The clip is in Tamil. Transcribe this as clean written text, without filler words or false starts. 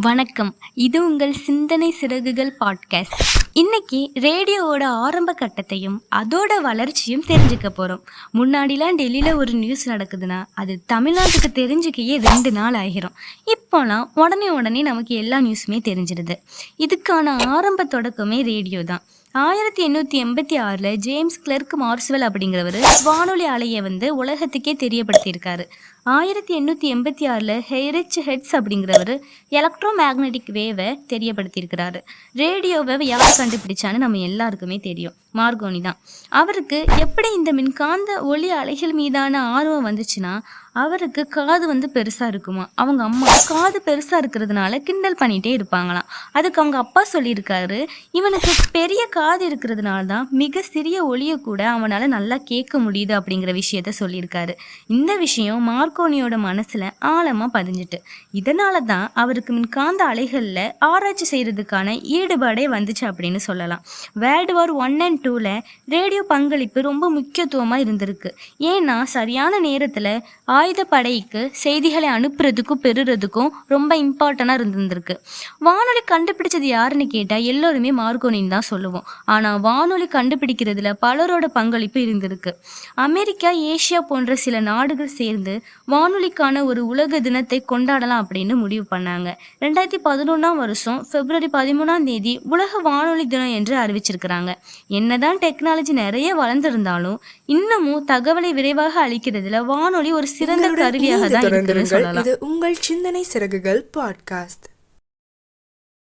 வணக்கம். இது உங்கள் சிந்தனை சிறகுகள் பாட்காஸ்ட். இன்னைக்கு ரேடியோவோட ஆரம்ப கட்டத்தையும் அதோட வளர்ச்சியும் தெரிஞ்சுக்க போகிறோம். முன்னாடிலாம் டெல்லியில் ஒரு நியூஸ் நடக்குதுன்னா அது தமிழ்நாட்டுக்கு தெரிஞ்சுக்கையே 2 நாள் ஆகிரும். இப்போலாம் உடனே நமக்கு எல்லா நியூஸுமே தெரிஞ்சிடுது. இதுக்கான ஆரம்ப தொடக்கமே ரேடியோ தான். 1886 ஜேம்ஸ் கிளர்க் மார்ஸ்வெல் அப்படிங்கிறவர் வானொலி அலையை உலகத்துக்கே தெரியப்படுத்தியிருக்காரு. 1886 ஹெய்ரிச் ஹெட்ஸ் அப்படிங்கிறவர் எலக்ட்ரோ மேக்னெட்டிக் வேவை தெரியப்படுத்தியிருக்கிறாரு. ரேடியோவை யார் கண்டுபிடிச்சான்னு நம்ம எல்லாருக்குமே தெரியும், மார்கோனி தான். அவருக்கு எப்படி இந்த மின்காந்த ஒளி அலைகள் மீதான ஆர்வம் வந்துச்சுன்னா, அவருக்கு காது பெருசாக இருக்குமா. அவங்க அம்மா காது பெருசாக இருக்கிறதுனால கிண்டல் பண்ணிகிட்டே இருப்பாங்களாம். அதுக்கு அவங்க அப்பா சொல்லியிருக்காரு, இவனுக்கு பெரிய காது இருக்கிறதுனால தான் மிக சிறிய ஒளியை கூட அவனால் நல்லா கேட்க முடியுது அப்படிங்கிற விஷயத்த சொல்லியிருக்காரு. இந்த விஷயம் மார்கோனியோட மனசில் ஆழமாக பதிஞ்சிட்டு, இதனால தான் அவருக்கு மின்காந்த அலைகளில் ஆராய்ச்சி செய்கிறதுக்கான ஈடுபாடே வந்துச்சு அப்படின்னு சொல்லலாம். வேர்ல்டு வார் 1 and 2ல் ரேடியோ பங்களிப்பு ரொம்ப முக்கியத்துவமாக இருந்திருக்கு. ஏன்னா சரியான நேரத்தில் ஆயுதப்படைக்கு செய்திகளை அனுப்புறதுக்கும் பெறுறதுக்கும் ரொம்ப இம்பார்ட்டண்டாக இருந்திருக்கு. வானொலி கண்டுபிடிச்சது யாருன்னு கேட்டால் எல்லோருமே மார்கோனின்னு தான் சொல்லுவோம். ஆனால் வானொலி கண்டுபிடிக்கிறதுல பலரோட பங்களிப்பு இருந்திருக்கு. அமெரிக்கா, ஏசியா போன்ற சில நாடுகள் சேர்ந்து வானொலிக்கான ஒரு உலக தினத்தை கொண்டாடலாம் அப்படின்னு முடிவு பண்ணாங்க. 2011 பிப்ரவரி 13 உலக வானொலி தினம் என்று அறிவிச்சிருக்கிறாங்க. என்னதான் டெக்னாலஜி நிறைய வளர்ந்திருந்தாலும் இன்னமும் தகவலை விரைவாக அளிக்கிறதுல வானொலி ஒரு சிறந்த கருவியாக தான் இருக்குன்னு சொல்லலாம். இது உங்கள் சிந்தனை சிறகுகள் பாட்காஸ்ட்.